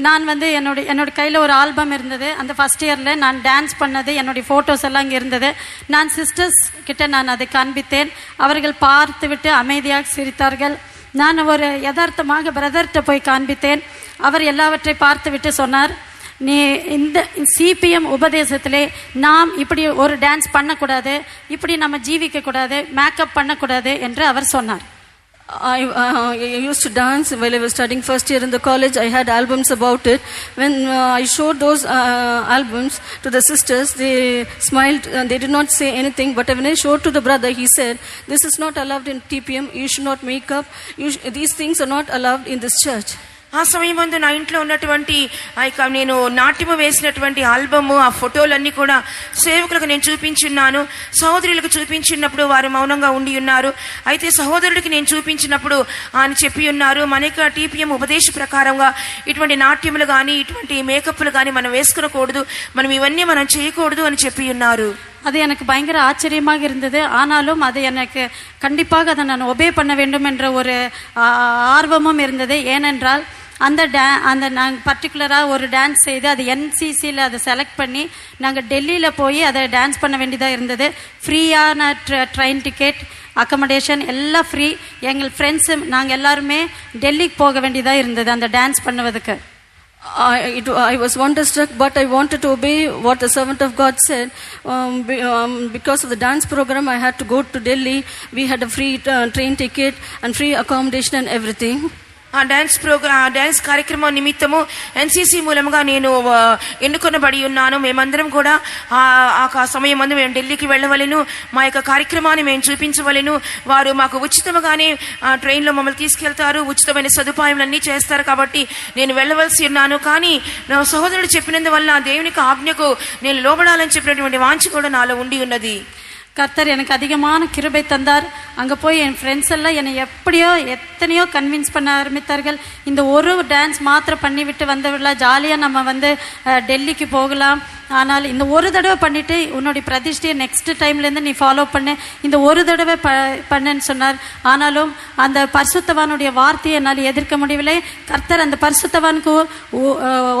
நான் என்னோட கையில் ஒரு ஆல்பம் இருந்தது. அந்த ஃபர்ஸ்ட் இயரில் நான் டான்ஸ் பண்ணது, என்னுடைய ஃபோட்டோஸ் எல்லாம் இங்கே இருந்தது. நான் சிஸ்டர்ஸ் கிட்ட நான் அதை காண்பித்தேன். அவர்கள் பார்த்து விட்டு அமைதியாக சிரித்தார்கள். நான் ஒரு யதார்த்தமாக பிரதர்கிட்ட போய் காண்பித்தேன். அவர் எல்லாவற்றை பார்த்து விட்டு சொன்னார், நீ இந்த சிபிஎம் உபதேசத்திலே நாம் இப்படி ஒரு டான்ஸ் பண்ணக்கூடாது, இப்படி நம்ம ஜீவிக்க கூடாது, மேக்கப் பண்ணக்கூடாது என்று அவர் சொன்னார். I used to dance while I was studying first year in the college. I had albums about it. When I showed those albums to the sisters, they smiled and they did not say anything. But when I showed to the brother, he said, this is not allowed in TPM. You should not make up. These things are not allowed in this church. ఆ సమయం ముందు నా ఇంట్లో ఉన్నటువంటి నేను నాట్యము వేసినటువంటి album, ఆ ఫోటోలన్నీ కూడా సేవకులకు నేను చూపించున్నాను. సహోదరులకు చూపించినప్పుడు వారు మౌనంగా ఉండి ఉన్నారు. అయితే సహోదరుడికి నేను చూపించినప్పుడు ఆయన చెప్పి ఉన్నారు, మనకి టీపీఎం ఉపదేశ ప్రకారంగా ఇటువంటి నాట్యములు కానీ ఇటువంటి మేకప్లు కానీ మనం వేసుకునకూడదు, మనం ఇవన్నీ మనం చేయకూడదు అని చెప్పి ఉన్నారు. அது எனக்கு பயங்கர ஆச்சரியமாக இருந்தது. ஆனாலும் அது எனக்கு கண்டிப்பாக அதை நான் ஒபே பண்ண வேண்டும் என்ற ஒரு ஆர்வமும் இருந்தது. ஏனென்றால் அந்த நாங்கள் பர்டிகுலராக ஒரு டான்ஸ் செய்து அது NCCயில் அதை செலக்ட் பண்ணி நாங்கள் டெல்லியில் போய் அதை டான்ஸ் பண்ண வேண்டியதாக இருந்தது. ஃப்ரீயான ட்ரெயின் டிக்கெட், அக்கமடேஷன் எல்லாம் ஃப்ரீ. எங்கள் ஃப்ரெண்ட்ஸு நாங்கள் எல்லாருமே டெல்லிக்கு போக வேண்டியதாக இருந்தது அந்த dance பண்ணுவதுக்கு. I was wonderstruck, but I wanted to obey what the servant of God said. Because of the dance program, I had to go to Delhi. We had a free train ticket and free accommodation and everything. ఆ dance కార్యక్రమం నిమిత్తము NCC మూలంగా నేను ఎన్నుకొనబడి ఉన్నాను. మేమందరం కూడా ఆ సమయం ముందు మేము ఢిల్లీకి వెళ్ళవలెను, మా యొక్క కార్యక్రమాన్ని మేము చూపించవలెను. వారు మాకు ఉచితంగానే ట్రైన్లో మమ్మల్ని తీసుకెళ్తారు, ఉచితమైన సదుపాయాలన్నీ చేస్తారు. కాబట్టి నేను వెళ్ళవలసి ఉన్నాను. కానీ నా సహోదరుడు చెప్పినందువల్ల దేవునికి ఆజ్ఞకు నేను లోబడాలని చెప్పినటువంటి వాంఛ కూడా నాలో ఉండి ఉన్నది. கர்த்தர் எனக்கு அதிகமான கிருபை தந்தார். அங்கே போய் என் ஃப்ரெண்ட்ஸ் எல்லாம் என்னை எத்தனையோ கன்வின்ஸ் பண்ண ஆரம்பித்தார்கள். இந்த ஒரு டான்ஸ் மாத்திரம் பண்ணிவிட்டு வந்துவிடலாம், ஜாலியாக நம்ம டெல்லிக்கு போகலாம். ஆனால் இந்த ஒரு தடவை பண்ணிவிட்டு உன்னுடைய பிரதிஷ்டையை நெக்ஸ்ட் டைம்லேருந்து நீ ஃபாலோ பண்ணு, இந்த ஒரு தடவை பண்ணுன்னு சொன்னார். ஆனாலும் அந்த பரிசுத்தவானுடைய வார்த்தையை என்னால் எதிர்க்க முடியவில்லை. கர்த்தர் அந்த பரிசுத்தவானுக்கு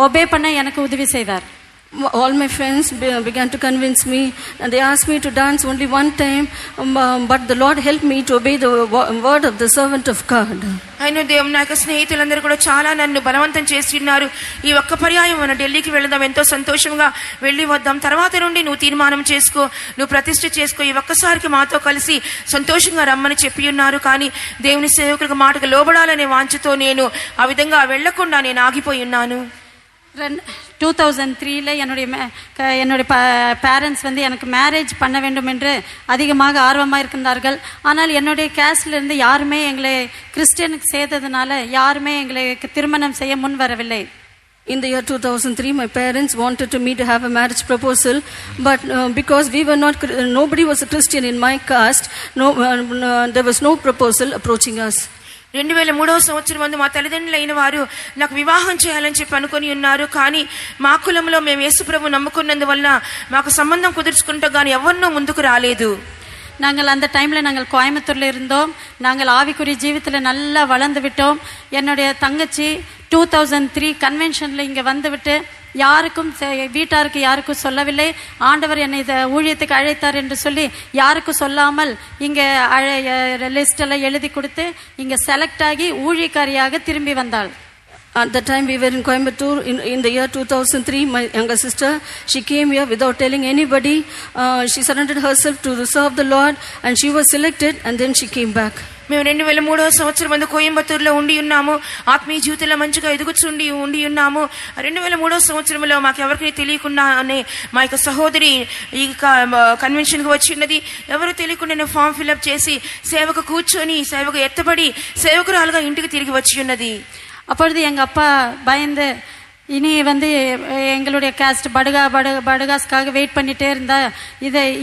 ஒபே பண்ண எனக்கு உதவி செய்தார். All my friends began to convince me, and they asked me to dance only one time, but the Lord helped me to obey the word of the servant of God. అయిన దేవుని యొక్క స్నేహితులందరూ కూడా చాలా నన్ను బలవంతం చేసి ఉన్నారు. ఈ ఒక్క పర్యాయం మనం ఢిల్లీకి వెళదాం, ఎంతో సంతోషంగా వెళ్ళి వద్దాం, తర్వాత నుండి నువ్వు తీర్మానం చేసుకో, నువ్వు ప్రతిష్ఠ చేసుకో, ఈ ఒక్కసారికి మాతో కలిసి సంతోషంగా రమ్మని చెప్పి ఉన్నారు. కానీ దేవుని సేవకులకు మాటకు లోబడాలనే వాంఛతో నేను ఆ విధంగా వెళ్లకుండా నేను ఆగిపోయి ఉన్నాను. 2003 என்னுடைய பேரண்ட்ஸ் எனக்கு மேரேஜ் பண்ண வேண்டும் என்று அதிகமாக ஆர்வமாக இருந்தார்கள். ஆனால் என்னுடைய கேஸ்ட்லேருந்து யாருமே எங்களை கிறிஸ்டியனுக்கு சேர்த்ததுனால யாருமே எங்களுக்கு திருமணம் செய்ய முன் வரவில்லை. In the year 2003, my parents wanted me to have a marriage proposal, but because we were not, nobody was a Christian in my caste, there was no proposal approaching us. 2003వ సంవత్సరం ముందు మా తల్లిదండ్రులు అయిన వారు నాకు వివాహం చేయాలని చెప్పి అనుకుని ఉన్నారు. కానీ మా కులంలో మేము యేసుప్రభు నమ్ముకున్నందువల్ల మాకు సంబంధం కుదుర్చుకుంటూ కానీ ఎవరినూ ముందుకు రాలేదు. நாங்கள் அந்த டைமில் நாங்கள் கோயம்புத்தூரில் இருந்தோம். நாங்கள் ஆவிக்குரிய ஜீவித்தில் நல்லா வளர்ந்து விட்டோம். என்னுடைய தங்கச்சி 2003 கன்வென்ஷனில் இங்கே வந்துவிட்டு யாருக்கும் வீட்டாருக்கு யாருக்கும் சொல்லவில்லை. ஆண்டவர் என்னை ஊழியத்துக்கு அழைத்தார் என்று சொல்லி யாருக்கும் சொல்லாமல் இங்கே லிஸ்டெல்லாம் எழுதி கொடுத்து இங்கே செலக்ட் ஆகி ஊழியக்காரியாக திரும்பி வந்தாள். At that time we were in Coimbatore in the year 2003. My younger sister, she came here without telling anybody. She surrendered herself to serve the Lord and she was selected, and then she came back. మేము 2003వ సంవత్సరం ముందు కోయంబత్తూరులో ఉండి ఉన్నాము. ఆత్మీయ జీవితంలో మంచిగా ఎదుగుచుండి ఉండి ఉన్నాము. 2003వ సంవత్సరంలో మాకు ఎవరికి తెలియకుండానే మా యొక్క సహోదరి ఈ కన్వెన్షన్కి వచ్చినది. ఎవరు తెలియకుండా ఫామ్ ఫిల్అప్ చేసి సేవకు కూర్చొని సేవకు ఎత్తబడి సేవకురాలుగా ఇంటికి తిరిగి వచ్చి ఉన్నది. அப்பொழுது எங்கள் அப்பா பயந்து இனி எங்களுடைய காஸ்ட் படுகாஸ்க்காக வெயிட் பண்ணிட்டே இருந்தா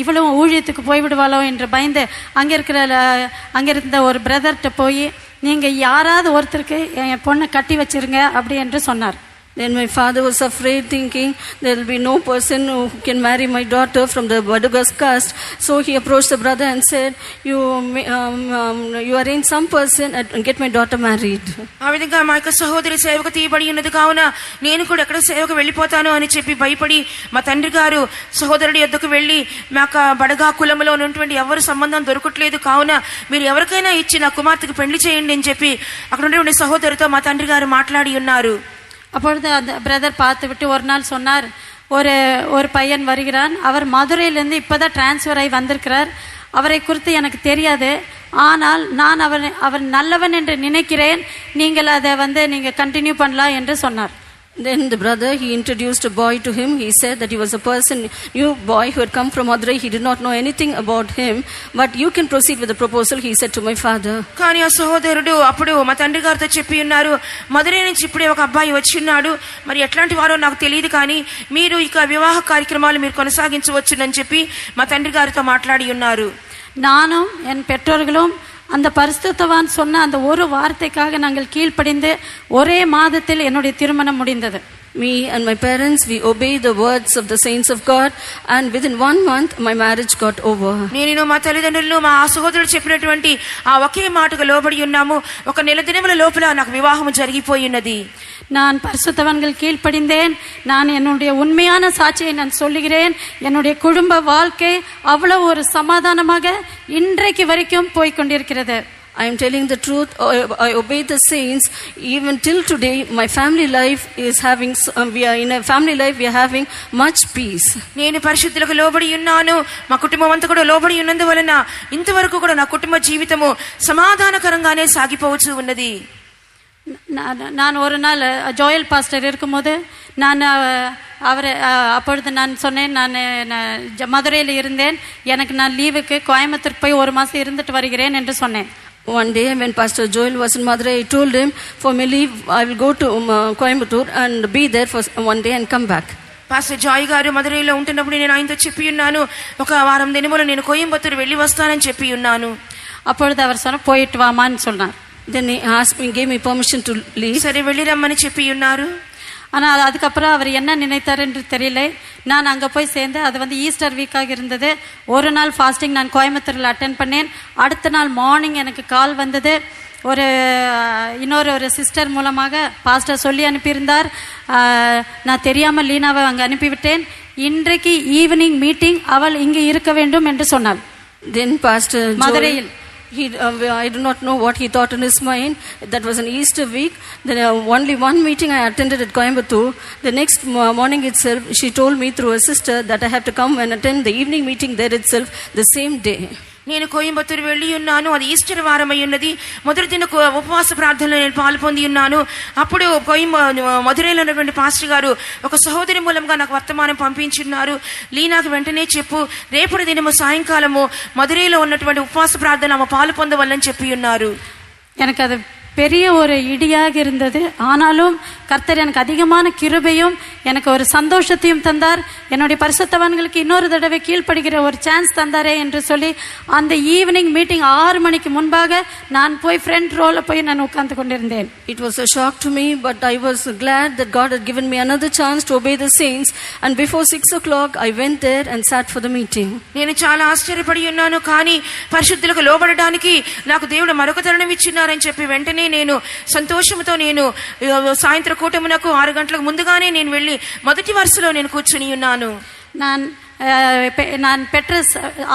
இவ்வளவு ஊழியத்துக்கு போய்விடுவாளோ என்று பயந்து அங்கே இருந்த ஒரு பிரதர்கிட்ட போய் நீங்கள் யாராவது ஒருத்தருக்கு என் பொண்ணை கட்டி வச்சிருங்க அப்படி என்று சொன்னார். Then my father was afraid, thinking there will be no person who can marry my daughter from the Badugas caste. So he approached the brother and said, you arrange some person and get my daughter married. ఆ విధంగా మా యొక్క సహోదరి సేవకు తీయబడి ఉన్నది కావున నేను కూడా ఎక్కడ సేవకు వెళ్ళిపోతాను అని చెప్పి భయపడి మా తండ్రి గారు సహోదరుడి యొద్దకు వెళ్ళి మా యొక్క బడగా కులంలో ఉన్నటువంటి ఎవరు సంబంధం దొరకట్లేదు కావున మీరు ఎవరికైనా ఇచ్చి నా కుమార్తెకు పెళ్లి చేయండి అని చెప్పి అక్కడ ఉన్నటువంటి సహోదరితో మా తండ్రి గారు మాట్లాడి ఉన్నారు. அப்பொழுது அந்த பிரதர் பார்த்து விட்டு ஒரு நாள் சொன்னார், ஒரு பையன் வருகிறான், அவர் மதுரையிலேருந்து இப்போதான் டிரான்ஸ்ஃபர் ஆகி வந்திருக்கிறார், அவரை குறித்து எனக்கு தெரியாது, ஆனால் நான் அவர் நல்லவன் என்று நினைக்கிறேன், நீங்கள் அதை நீங்கள் கண்டினியூ பண்ணலாம் என்று சொன்னார். Then the brother, he introduced a boy to him. He said that he was a new boy who had come from Madurai. He did not know anything about him, but you can proceed with the proposal, he said to my father. కానీ ఆ సహోదరుడు అప్పుడు మా తండ్రి గారితో చెప్పి ఉన్నారు, మదురై నుంచి ఇప్పుడే ఒక అబ్బాయి వచ్చిన్నాడు, మరి ఎట్లాంటి వారో నాకు తెలియదు, కానీ మీరు ఇక వివాహ కార్యక్రమాలు మీరు కొనసాగించవచ్చునని చెప్పి మా తండ్రి గారితో మాట్లాడి ఉన్నారు. நானும் என் பெற்றோர்களும் அந்த பரிசுத்தவான் சொன்ன அந்த ஒரு வார்த்தைக்காக நாங்கள் கீழ்ப்படிந்து ஒரே மாதத்தில் என்னுடைய திருமணம் முடிந்தது. Me and my parents, we obeyed the words of the saints of God, and within 1 month my marriage got over. నేను మా తల్లిదండ్రులు మా సహోదరుడు చెప్పినటువంటి ఆ ఒకే మాటకు లోబడి ఉన్నాము. ఒక నెల దినముల లోపల నాకు వివాహం జరిగిపోయి ఉన్నది. நான் பரிசுத்தவான்கள் கீழ்ப்படிந்தேன். நான் என்னுடைய உண்மையான சாட்சியை நான் சொல்லுகிறேன். என்னுடைய குடும்ப வாழ்க்கை அவ்வளவு ஒரு சமாதானமாக இன்றைக்கு வரைக்கும் போய்கொண்டிருக்கிறது. I am telling the truth. I obey the saints. Even till today, my family life is having. We are in a family life. We are having much peace. నేను పరిశుద్ధులకు లోబడి ఉన్నాను. మా కుటుంబం అంతా కూడా లోబడి ఉన్నందువలన ఇంతవరకు కూడా నా కుటుంబ జీవితము సమాధానకరంగానే సాగిపోవచ్చు ఉన్నది. நான் ஒரு நாள் ஜோயல் பாஸ்டர் இருக்கும்போது நான் அவரை அப்பொழுது நான் சொன்னேன், நான் மதுரையில் இருந்தேன், எனக்கு நான் லீவுக்கு கோயம்புத்தூர் போய் ஒரு மாதம் இருந்துட்டு வருகிறேன் என்று சொன்னேன். One day when Pastor Joel was in Madurai, I told him, for my leave, I will go to Coimbatore and be there for one day and come back. Pastor Joy గారు మదురైలో ఉంటున్నప్పుడు నేను ఆయనతో చెప్పి ఉన్నాను, ఒక వారం దినములు నేను కోయంబత్తూరు వెళ్ళి వస్తానని చెప్పి ఉన్నాను. அப்பொழுது அவர் சொன்ன போயிட்டு வாமான்னு சொன்னார். Then he asked me, gave me permission to leave. సరే వెళ్ళి రమ్మని చెప్పి ఉన్నారు. ஆனால் அதுக்கப்புறம் அவர் என்ன நினைத்தார் என்று தெரியல. நான் அங்கே போய் சேர்ந்து அது ஈஸ்டர் வீக்காக இருந்தது. ஒரு நாள் ஃபாஸ்டிங் நான் கோயம்புத்தூரில் அட்டென்ட் பண்ணேன். அடுத்த நாள் மார்னிங் எனக்கு கால் வந்தது. இன்னொரு சிஸ்டர் மூலமாக பாஸ்டர் சொல்லி அனுப்பியிருந்தார். நான் தெரியாமல் லீனாவை அங்கே அனுப்பிவிட்டேன். இன்றைக்கு ஈவினிங் மீட்டிங் அவள் இங்கே இருக்க வேண்டும் என்று சொன்னாள். Then Pastor மதுரையில் I do not know what he thought in his mind. That was an Easter week. Then only one meeting I attended at Coimbatore. The next morning itself, she told me through a sister that I have to come and attend the evening meeting there itself the same day. నేను కోయంబత్తూరు వెళ్ళి ఉన్నాను. అది Easter వారం అయి ఉన్నది. మొదటి దిన ఉపవాస ప్రార్థనలో నేను పాలు పొంది ఉన్నాను. అప్పుడు మధురైలో ఉన్నటువంటి పాస్టర్ గారు ఒక సహోదరి మూలంగా నాకు వర్తమానం పంపించున్నారు. లీనాకు వెంటనే చెప్పు, రేపటి దినము సాయంకాలము మధురైలో ఉన్నటువంటి ఉపవాస ప్రార్థన ఆమె పాలు పొందవల్లని చెప్పి ఉన్నారు. எனக்கு அது பெரிய ஒரு இடியாக இருந்தது. ஆனாலும் கர்த்தர் எனக்கு அதிகமான கிருபையும் எனக்கு ஒரு சந்தோஷத்தையும் தந்தார். என்னுடைய பரிசுத்தவான்களுக்கு இன்னொரு தடவை கீழ்ப்படுகிற ஒரு சான்ஸ் தந்தாரே என்று சொல்லி அந்த ஈவினிங் மீட்டிங் 6 மணிக்கு முன்பாக நான் போய் ஃப்ரண்ட் ரோல போய் நான் உட்கார்ந்து கொண்டிருந்தேன். It was a shock to me, but I was glad that God had given me another chance to obey the saints, and before 6 o'clock I went there and sat for the meeting. నేను చాలా ఆశ్చర్యపడి ఉన్నాను. కానీ పరిశుద్ధులకు లోబడడానికి నాకు దేవుడు మరొక తరుణం ఇచ్చినారని చెప్పి వెంటనే నేను సంతోషంతో నేను సాయంత్రం కూటమునకు 6 గంటలకు ముందుగానే నేను వెళ్ళి మొదటి వరుసలో నేను కూర్చుని ఉన్నాను. நான் பெற்ற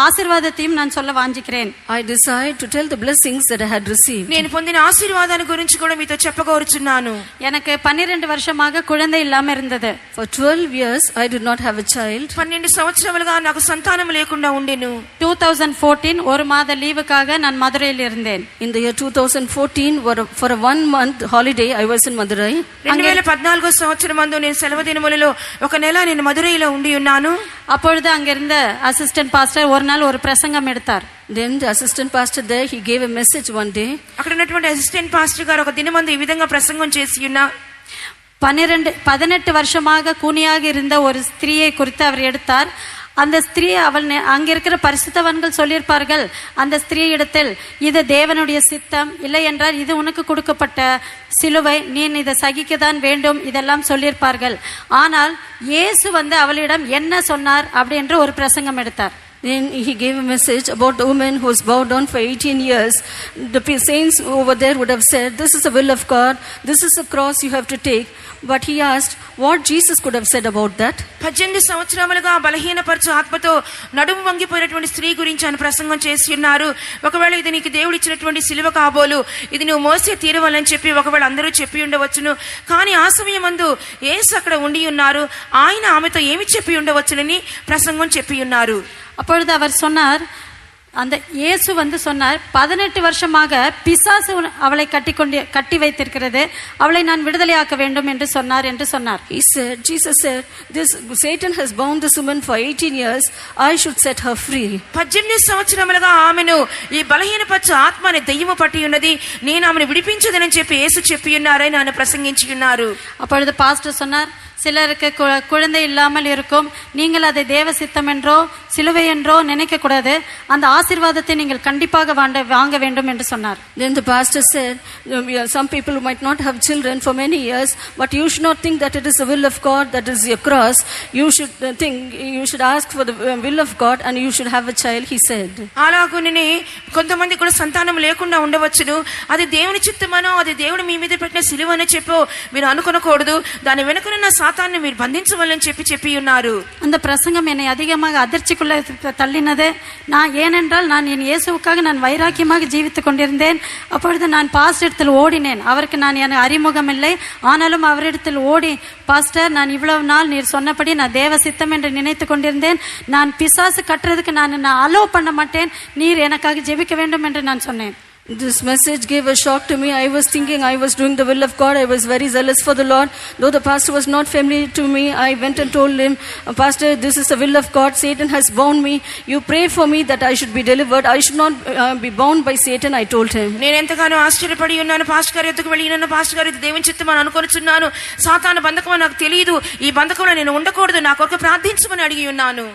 ஆசீர்வாதத்தையும் நான் சொல்ல வாஞ்சிக்கிறேன். I desire to tell the blessings that I had received. నేను పొందిన ఆశీర్వాదాల గురించి కూడా మీతో చెప్పగోరుచున్నాను. எனக்கு 12 வருஷமாக குழந்தை இல்லாம இருந்தது. For 12 years I did not have a child. 12 సంవత్సరాలుగా నాకు సంతానం లేకుండా ఉండెను. 2014 ஒரு மாத லீவுக்காக நான் மதுரையில் இருந்தேன். In the year 2014 for a 1 month holiday I was in Madurai. 2014 సంవత్సరం నందు నేను సెలవు దినములలో ఒక నెల నేను మదురైలో ఉండి ఉన్నాను. அப்பொழுது அங்கிருந்த அசிஸ்டன்ட் பாஸ்டர் ஒரு நாள் ஒரு பிரசங்கம் எடுத்தார். Then the assistant pastor there, he gave a message one day. అక్కడ ఉన్నటువంటి అసిస్టెంట్ పాస్టర్ గారు ఒక దినమందు ఈ విధంగా ప్రసంగం చేసి ఉన్నారు. 18 வருஷமாக கூனியாக இருந்த ஒரு ஸ்திரீயை குறித்து அவர் எடுத்தார். அந்த ஸ்திரீ அங்க இருக்கிற பரிசுத்தவான்கள் சொல்லியிருப்பார்கள் அந்த ஸ்திரீ இடத்தில், இது தேவனுடைய சித்தம், இல்லை என்றால் இது உனக்கு கொடுக்கப்பட்ட சிலுவை, நீ இதை சகிக்கத்தான் வேண்டும், இதெல்லாம் சொல்லியிருப்பார்கள். ஆனால் இயேசு அவளிடம் என்ன சொன்னார் அப்படி என்று ஒரு பிரசங்கம் எடுத்தார். Then he gave a message about the woman who was bowed down for 18 years. The saints over there would have said, this is the will of God, this is the cross you have to take. But he asked what Jesus could have said about that. 18 సంవత్సరాలుగా బలహీనపరచు ఆత్మతో నడుము వంగిపోయినటువంటి స్త్రీ గురించి ఆయన ప్రసంగం చేసి ఉన్నారు. ఒకవేళ ఇది నీకు దేవుడు ఇచ్చినటువంటి సిలువ కాబోలు, ఇది నువ్వు మోసే తీరవాలని చెప్పి ఒకవేళ అందరూ చెప్పి ఉండవచ్చును. కానీ ఆ సమయమందు యేసు అక్కడ ఉండి ఉన్నారు. ఆయన ఆమెతో ఏమి చెప్పి ఉండవచ్చునని ప్రసంగం చెప్పి ఉన్నారు. அப்பொழுது அவர் சொன்னார், அந்த இயேசு சொன்னார், 18 வருஷமாக பிசாசு அவளை கட்டி வைத்திருக்கிறது, அவளை நான் விடுதலையாக்க வேண்டும் என்று சொன்னார். He said, Jesus said, this Satan has bound this woman for 18 years, I should set her free. 18 సంవత్సరములుగా ఆమెను ఈ బలహీనపరచు ఆత్మ అనే దయ్యము పట్టి ఉన్నది, నేను ఆమెను విడిపించదనని చెప్పి యేసు చెప్పి ఉన్నారని ఆయన ప్రసంగించి ఉన్నారు. அப்பொழுது பாஸ்டர் சொன்னார், சிலருக்கு குழந்தை இல்லாமல் இருக்கும், நீங்கள் அதை தேவ சித்தம் என்றோ சிலுவை என்றோ நினைக்க கூடாது, அந்த ஆசீர்வாதத்தை நீங்கள் கண்டிப்பாக வாங்க வேண்டும் என்று சொன்னார். Then the pastor said, some people might not have children for many years, but you should not think that it is the will of God that is your cross. You should ask for the will of God and you should have a child, he said. అలాగునే కొంతమంది కూడా సంతానం లేకుండా ఉండవచ్చును. అది దేవుని చిత్తమనో, అది దేవుడు మీ మీద పెట్టిన సిలువ అని చెప్పో మీరు అనుకోకూడదు. దాని వెనుకనున్న సాతాన్ని మీరు బంధించవాలని చెప్పి ఉన్నారు. அந்த பிரசங்கம் என்னை அதிகமாக அதிர்ச்சிக்குள்ள தள்ளினது. ஏனென்றால் நான் என் இயேசுவுக்காக நான் வைராக்கியமாக ஜீவித்துக் கொண்டிருந்தேன். அப்பொழுது நான் பாஸ்டர் இடத்தில் ஓடினேன். அவருக்கு நான் எனக்கு அறிமுகம் இல்லை. ஆனாலும் அவரிடத்தில் ஓடி, பாஸ்டர், நான் இவ்வளவு நாள் நீர் சொன்னபடி நான் தேவ சித்தம் என்று நினைத்து கொண்டிருந்தேன். நான் பிசாசு கட்டுறதுக்கு நான் அலோ பண்ண மாட்டேன். நீர் எனக்காக ஜெபிக்க வேண்டும் என்று நான் சொன்னேன். This message gave a shock to me. I was thinking I was doing the will of God. I was very zealous for the Lord. Though the pastor was not familiar to me, I went and told him, Pastor, this is the will of God. Satan has bound me. You pray for me that I should be delivered. I should not be bound by Satan, I told him. నేను ఎంతగానో ఆశ్చర్యపడి ఉన్నాను. Pastor గారి ఎదుకు వెళ్ళి ఉన్నాను. Pastor గారు, ఇది దేవుని చిత్తమని అనుకొనిచున్నాను. సాతాను బంధకమో నాకు తెలియదు. ఈ బంధకంలో నేను ఉండకూడదు. నా కొరకు ప్రార్థించమని అడిగి ఉన్నాను.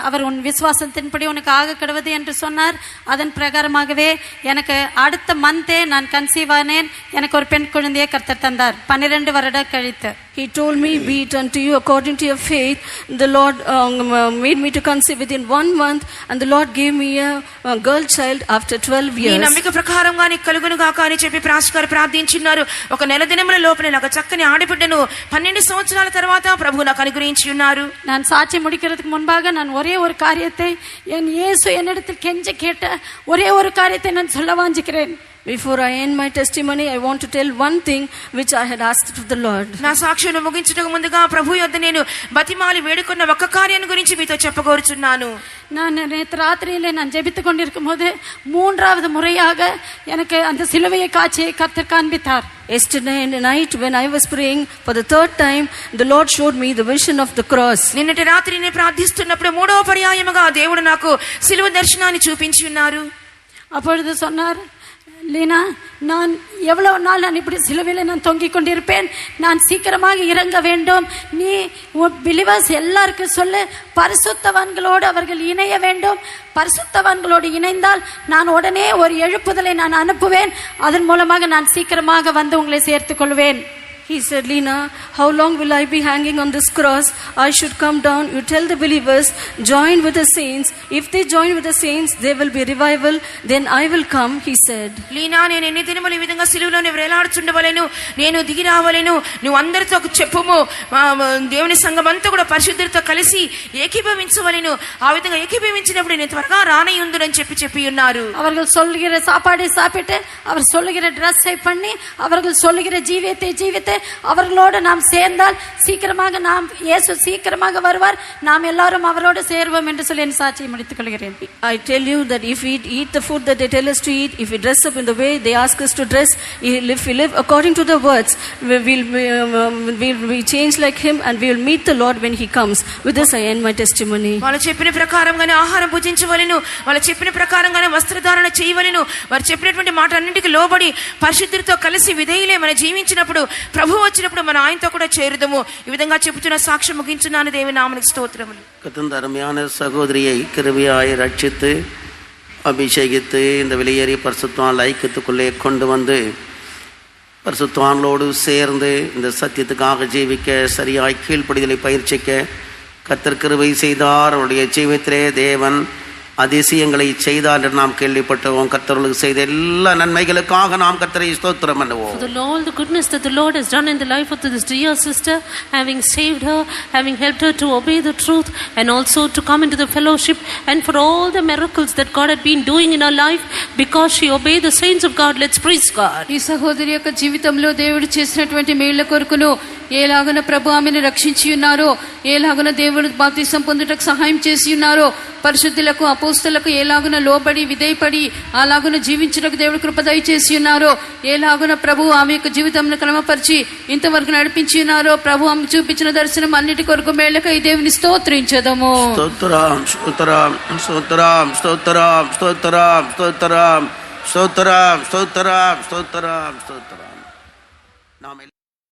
அவர் உன் விசுவாசத்தின்படி உனக்கு ஆக கிடவது என்று சொன்னார். அதன் பிரகாரமாகவே எனக்கு அடுத்த மந்தே நான் கன்சீவ் ஆனேன். எனக்கு ஒரு பெண் குழந்தையை கர்த்தர் தந்தார் 12 வருடம் கழித்து. He told me, be it unto you according to your faith. The Lord made me to conceive within 1 month, and the Lord gave me a girl child after 12 years. ఈ నమ్మిక ప్రకారంగా నీకు కలుగును గాక అని చెప్పి పాస్టర్ గారు ప్రార్థించున్నారు. ఒక నెల దినముల లోపల నాకు చక్కని ఆడబిడ్డను 12 సంవత్సరాల తర్వాత ప్రభు నాకు అనుగ్రహించి ఉన్నారు. நான் சாட்சி முடிக்கிறதுக்கு முன்பாக நான் ஒரே ஒரு காரியத்தை, என் இயேசு என்னிடத்தில் கெஞ்சி கேட்ட ஒரே ஒரு காரியத்தை நான் சொல்ல வாஞ்சிக்கிறேன். Before I end my testimony, I want to tell one thing which I had asked of the Lord. నా సాక్ష్యాన్ని ముగించుటకు ముందుగా ప్రభు యొద్ద నేను బతిమాలి వేడుకున్న ఒక కార్యాన్ని గురించి మీతో చెప్పగోరుచున్నాను. நான் நேற்று ராத்திரியிலே நான் ஜெபித்துக் கொண்டிருக்கும் போது 3வது முறையாக எனக்கு அந்த சிலுவையை காட்சியை கர்த்தர் காண்பித்தார். Yesterday night when I was praying for the 3rd time, the Lord showed me the vision of the cross. నిన్నటి రాత్రి నేను ప్రార్థిస్తున్నప్పుడు 3వ పర్యాయముగా దేవుడు నాకు సిలువ దర్శనాన్ని చూపించి ఉన్నారు. அப்பொழுது சொன்னார், லீனா, நான் எவ்வளவு நாள் நான் இப்படி சிலுவையில் நான் தொங்கிக் கொண்டிருப்பேன். நான் சீக்கிரமாக இறங்க வேண்டும். நீ பிலிவர்ஸ் எல்லாருக்கும் சொல்லு, பரிசுத்தவான்களோடு அவர்கள் இணைய வேண்டும். பரிசுத்தவான்களோடு இணைந்தால் நான் உடனே ஒரு எழுப்புதலை நான் அனுப்புவேன். அதன் மூலமாக நான் சீக்கிரமாக வந்து உங்களை சேர்த்துக் கொள்வேன். He said, Lena, how long will I be hanging on this cross? I should come down. You tell the believers, join with the saints. If they join with the saints, there will be revival. Then I will come, he said. Leena, నేను ఎన్ని దినములు ఈ విధంగా సిలువలోనే వేలాడుచుండవలెను, నేను దిగి రావలెను. నువ్వు అందరితో చెప్పుము, దేవుని సంఘమంతా కూడా పరిశుద్ధులతో కలిసి ఏకీభవించవలెను. ఆ విధంగా ఏకీభవించినప్పుడు నేను త్వరగా రానయ్యుందునని చెప్పి ఉన్నారు. அவர்கள் சொல்லுகிற சாப்பாடை சாப்பிட்டு, அவர் சொல்லுகிற ட்ரெஸ்ஸை பண்ணி, அவர்கள் சொல்லுகிற ஜீவியத்தை ஜீவித்து அவர்களோடு நாம் சேர்ந்தால் சீக்கிரமாக நாம் இயேசு சீக்கிரமாக வருவார். நாம் எல்லாரும் அவரோடு சேருவோம் என்று சொல்லி என் சாட்சியை முடித்துக் கொள்கிறேன். I tell you that if we eat the food that they tell us to eat, if we dress up in the way they ask us to dress, if we live according to the words, we change like him and we will meet the Lord when he comes. With this I end my testimony. వాళ్ళు చెప్పిన ప్రకారంగానే ఆహారం భుజించవలెను, వాళ్ళు చెప్పిన ప్రకారంగానే వస్త్రధారణ చేయవలెను. వారు చెప్పినటువంటి మాట అన్నింటికి లోబడి పరిశుద్ధులతో కలిసి విధేయులే మనం జీవించినప్పుడు ప్రభు వచ్చినప్పుడు మన ఆయనతో కూడా చేరుదము. ఈ విధంగా చెబుతున్న సాక్ష్యం ముగించున్నాను. దేవుని నామమునకు స్తోత్రములు. கர்த்தர் அருமையான சகோதரியை கிருபையாய் ரட்சித்து அபிஷேகித்து இந்த வெளியேறிய பரிசுத்தவான் ஐக்கியத்துக்குள்ளே கொண்டு வந்து பரிசுத்தவான்களோடு சேர்ந்து இந்த சத்தியத்துக்காக ஜீவிக்க சரியாய் கீழ்ப்படிதலை பயிற்சிக்க கர்த்தர் கிருபை செய்தார். அவருடைய ஜீவித்திலே தேவன் அதிசயங்களை செய்தார் என்று நாம் கேள்விப்பட்டோம். கர்த்தர்களுக்கு செய்த எல்லா நன்மைகளுக்காக நாம் கர்த்தரை ஸ்தோத்திரம் பண்ணுவோம். For all the goodness that the Lord has done in the life of this dear sister, having saved her, having helped her to obey the truth and also to come into the fellowship, and for all the miracles that God had been doing in her life because she obeyed the saints of God. Let's praise God. ఈ సహోదరి యొక్క జీవితంలో దేవుడు చేసినటువంటి మేళ్ల కొరకును ఏలాగన ప్రభు ఆమెను రక్షించి ఉన్నారో, ఏలాగన దేవుడు బాప్తిసం పొందుటకు సహాయం చేసి ఉన్నారో, పరిశుద్ధులకు అపోస్తలకు ఏలాగున లోబడి విధేయపడి అలాగున జీవించుటకు దేవుడు కృప దయచేసి ఉన్నారో, ఏలాగున ప్రభు ఆమె యొక్క జీవితంను క్రమపరిచి ఇంతవరకు నడిపించి ఉన్నారో, ప్రభు ఆమె చూపించిన దర్శనం అన్నిటి కొరకు మేళ్ళకై దేవుని స్తోత్రించదము. స్తోత్రం స్తోత్రం స్తోత్రం స్తోత్రం స్తోత్రం స్తోత్రం స్తోత్రం స్తోత్రం స్తోత్రం స్తోత్రం స్తోత్రం.